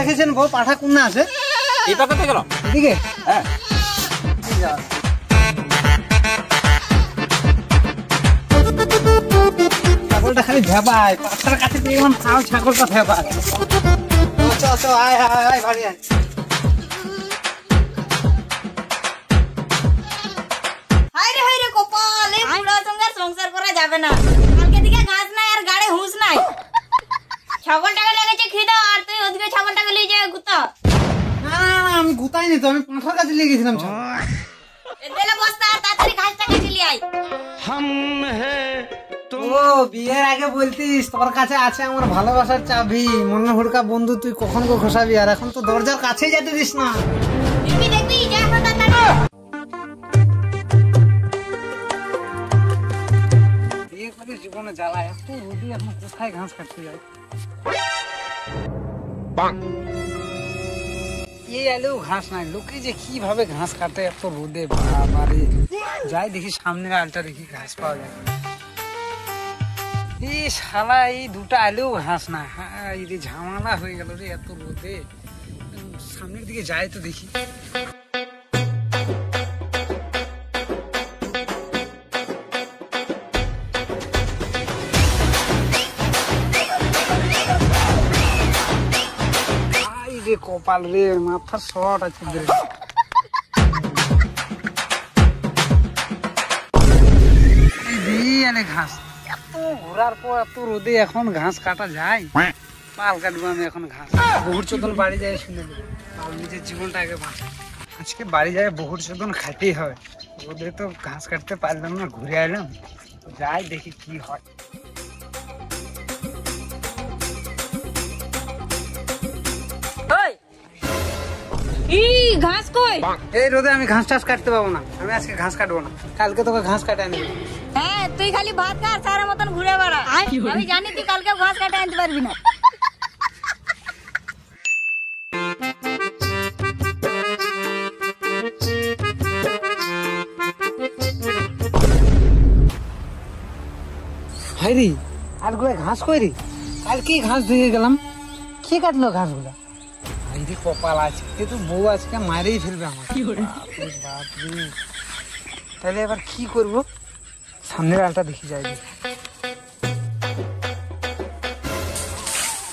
দেখেছেন বউ পাঠা কোন আছে? এই পাকাতে গেল এদিকে। হ্যাঁ ছাগলটা খালি ভেবায়, পাঠার কাছে দিয়ে এমন খাও ছাগলটা ভেবায়। চল আয় আয় আয় বাড়ি আয়। হায়রে কপাল, এই বুড়ো সঙ্গে সংসার করা যাবে না। কালকে দিকে ঘাস নাই আর গাড়ে হুঁশ নাই। ছাগলটাকে লেগেছে খিদা আর তুই ওদিকে ছাগলটাকে নিয়ে যায় গুতা। না আমি গুতাইনি তো, আমি পাঠার কাছে নিয়ে গেছিলাম। এদেলে বস্তা আর তাড়াতাড়ি ঘাসটা কেটে নিয়ে আয়। ও বিয়ের আগে বলতিস তোর কাছে আছে আমার ভালোবাসার চাবি, মনে হুড়কা বন্ধু তুই কখন গো খসাবি, আর এখন তো দরজার কাছেই যেতে দিস না। দেখবি দেখবি যা এখন তাড়াতাড়ি। বিয়ে করে জীবনে জ্বালা, এত রোদি এখন কোথায় ঘাস কাটতে যায়। এই এলেও ঘাস নাই, লোকে যে কিভাবে ঘাস কাটে এত রোদে, বাবারে। যাই দেখি সামনের আলটা দেখি ঘাস পাওয়া যায়। এই শালা এই দুটা আলেও ঘাস না, হ্যাঁ এই ঝামেলা হয়ে গেল রে এত রোদে। সামনের দিকে যাই তো দেখি। কপাল রে, মাথা শর্ট আছে। ঘাস এত ঘোরার পর এত রোদে এখন ঘাস কাটা যায়? পাল কাটবো আমি এখন ঘাস। বহুর চোদন বাড়ি যায় শুনে নিজের জীবনটা আগে বাঁচা। আজকে বাড়ি যায় বহুর চোদন খাইতেই হয়। রোদে তো ঘাস কাটতে পারলাম না, ঘুরে এলাম। যাই দেখি কি হয়। ঘাস কই? এই রোদে আমি ঘাস টাস কাটতে পাবো না, আমি আজকে ঘাস কাটবো না, কালকে তোকে ঘাস কাটে আনবি। হ্যাঁ তুই খালি ভাত খা আর সারা মতন ঘুরে বেড়া। আমি জানি তুই কালকে ঘাস কাটে আনতে পারবি না। হাই রে, আর গুলো ঘাস কই রে? কালকে ঘাস ধুয়ে গেলাম, কে কাটলো ঘাস গুলা? হাই রে কপাল, আজকে তো বউ আজকে মারেই ফেলবে আমার। বাপরে, তাহলে এবার কি করবো? সামনের আলটা দেখি যাই।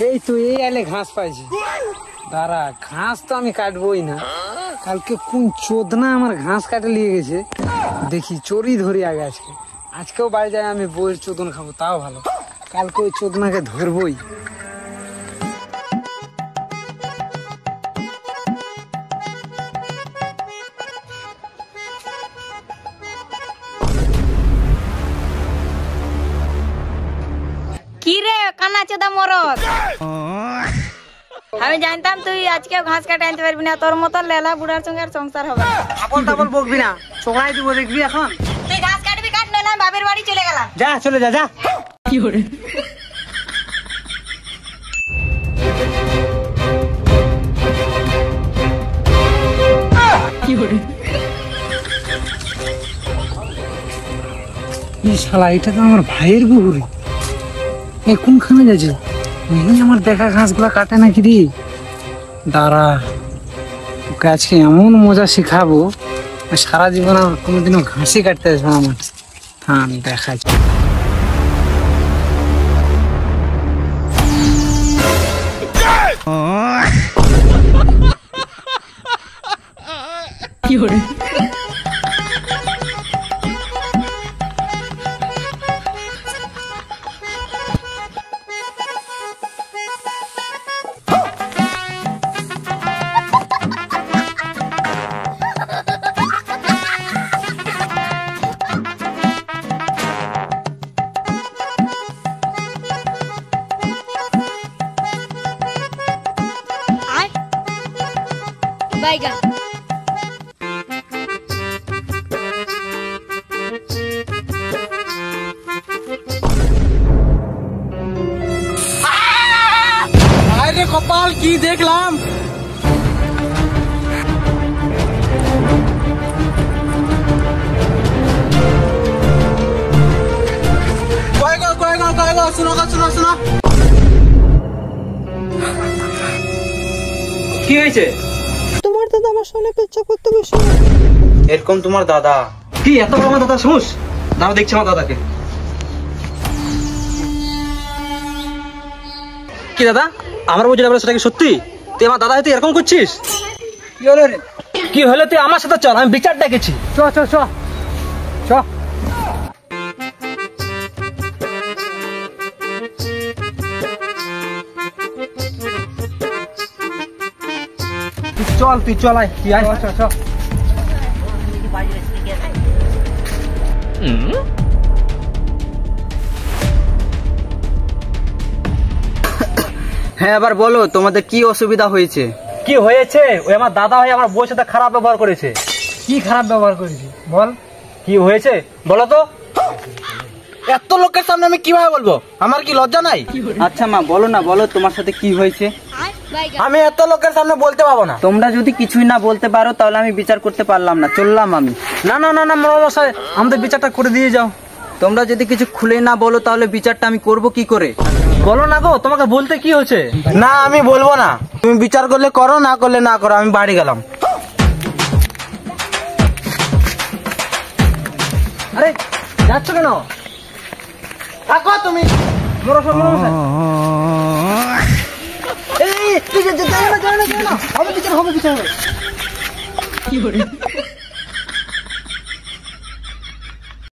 এই তো এই আলে ঘাস পাইছি, দাঁড়া ঘাস তো আমি কাটবোই না। কালকে কোন চোদনা আমার ঘাস কাটে নিয়ে গেছে, দেখি চোরই ধরি আগে। আজকেও বাড়ি যায় আমি বউয়ের চোদন খাবো, তাও ভালো। কালকে ওই চোদনাকে ধরবই। কি রে কানা চোদা মরদ, আমি জানতাম তুই আজকে ঘাস কাটে আনতে পারবি না। তোর মতো লেলা বুড়ার সঙ্গে আর সংসার হবে। আবল তাবল বকবি না, চোখড়াই দিব দেখবি। এখন তুই ঘাস কাটবি কাট, নইলে আমি বাপের বাড়ি চলে গেলাম। যা চলে যা। কি করে শালা, এটা তো আমার ভাইয়ের বউরে। কোনখানে যাচ্ছে? আমার দেখা ঘাস গুলা কাটে নাকি রে? দাঁড়া, ওকে আজকে এমন মজা শিখাবো, সারা জীবন আর কোনোদিনও ঘাসই কাটতে আসবে আমার। হ্যাঁ দেখা যায়। কি করে বাইগান আরে কপাল, কি দেখলাম? শুনো কি হয়েছে? তোমার দাদা আমার সামনে পেচ্ছা করতে বসে। এরকম তোমার দাদা? কি এত বড় আমার দাদা শুস? দাঁড়া দেখছি আমার দাদাকে। কি দাদা, আমার বলছি সেটা কি সত্যি? তুই আমার দাদা হয়তো এরকম করছিস? কি হলো রে? কি হলে তুই আমার সাথে চল, আমি বিচার ডেকেছি। চ চ চ চ। চল তুই চল, আয় তুই আয়। চ চ। হ্যাঁ, এবার বলো তোমাদের কি অসুবিধা হয়েছে? কি হয়েছে? ওই আমার দাদা হয়ে আমার বউয়ের সাথে খারাপ ব্যবহার করেছে। কি খারাপ ব্যবহার করেছি বল? কি হয়েছে বলো তো? এত লোকের সামনে আমি কিভাবে বলবো? আমার কি লজ্জা নাই? আচ্ছা মা, বলো না, বলো তোমার সাথে কি হয়েছে। আমি এত লোকের সামনে বলতে পারবো না। তোমরা যদি কিছুই না বলতে পারো তাহলে আমি বিচার করতে পারলাম না, চললাম আমি। না না না না মশাই, আমাদের বিচারটা করে দিয়ে যাও। তোমরা যদি কিছু খুলে না বলো তাহলে বিচারটা আমি করব কি করে? বলো না গো, তোমাকে বলতে কি হচ্ছে? না, আমি বলবো না। তুমি বিচার করলে করো, না করলে না করো, আমি বাড়ি গেলাম। আরে যাচ্ছ কেন? থাকো তুমি। এই, তুই যা, যা, যা, যা, যা, যা, যা, হবে বিচার হবে।